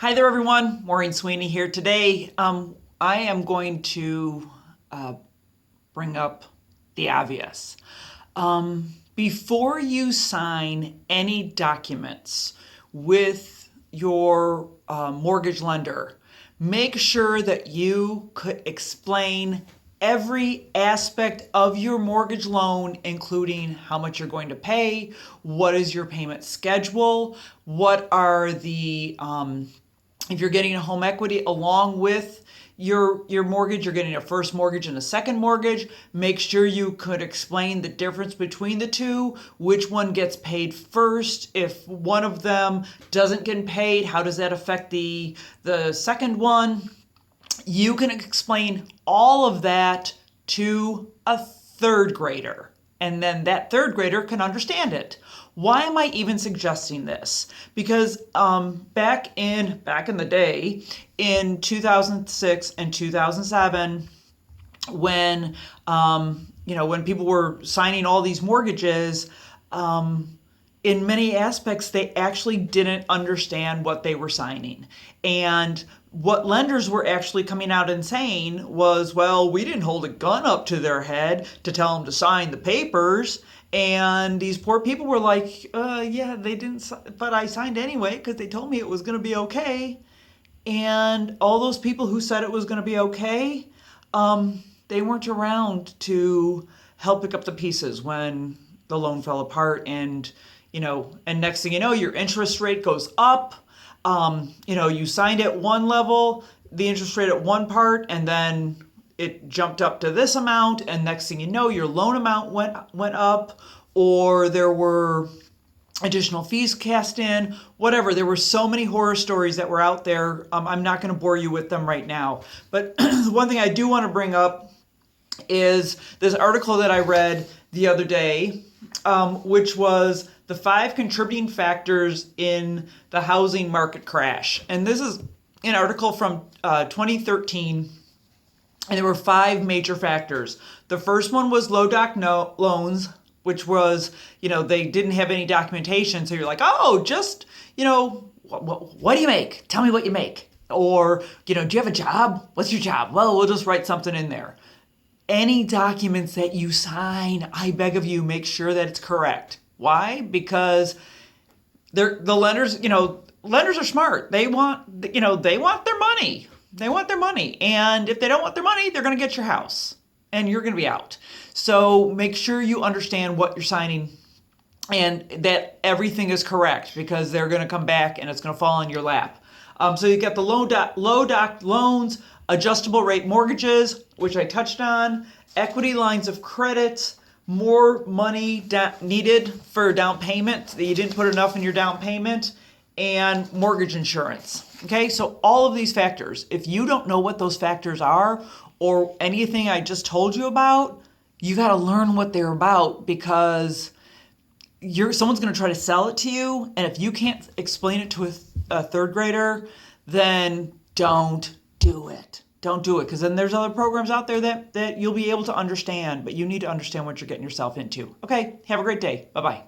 Hi there, everyone. Maureen Sweeney here. Today, I am going to bring up the obvious. Before you sign any documents with your mortgage lender, make sure that you could explain every aspect of your mortgage loan, including how much you're going to pay, what is your payment schedule, what are the if you're getting a home equity along with your mortgage, you're getting a first mortgage and a second mortgage, make sure you could explain the difference between the two, which one gets paid first. If one of them doesn't get paid, how does that affect the second one? You can explain all of that to a third grader, and then that third grader can understand it. Why am I even suggesting this? Because back in the day, in 2006 and 2007, when when people were signing all these mortgages, in many aspects, they actually didn't understand what they were signing. And what lenders were actually coming out and saying was, well, we didn't hold a gun up to their head to tell them to sign the papers. And these poor people were like, yeah, they didn't, but I signed anyway because they told me it was going to be okay. And all those people who said it was going to be okay, they weren't around to help pick up the pieces when the loan fell apart. And next thing you know, your interest rate goes up. You signed at one level, the interest rate at one part, and then it jumped up to this amount, and next thing you know, your loan amount went up, or there were additional fees cast in, whatever. There were so many horror stories that were out there. I'm not going to bore you with them right now. But one thing I do want to bring up is this article that I read the other day, which was the 5 contributing factors in the housing market crash. And this is an article from 2013, and there were 5 major factors. The first one was low doc loans, which was, they didn't have any documentation. So you're like, oh, just, what do you make? Tell me what you make. Or, do you have a job? What's your job? Well, we'll just write something in there. Any documents that you sign, I beg of you, make sure that it's correct. Why? Because the lenders, lenders are smart. They want their money. They want their money. And if they don't want their money, they're going to get your house and you're going to be out. So make sure you understand what you're signing and that everything is correct, because they're going to come back and it's going to fall in your lap. So you got the low doc loans, adjustable rate mortgages, which I touched on, equity lines of credit, more money needed for a down payment that you didn't put enough in your down payment, and mortgage insurance. Okay, so all of these factors, if you don't know what those factors are or anything I just told you about, you got to learn what they're about, because someone's going to try to sell it to you, and if you can't explain it to a third grader, then don't do it. Don't do it, because then there's other programs out there that you'll be able to understand, but you need to understand what you're getting yourself into. Okay, have a great day. Bye-bye.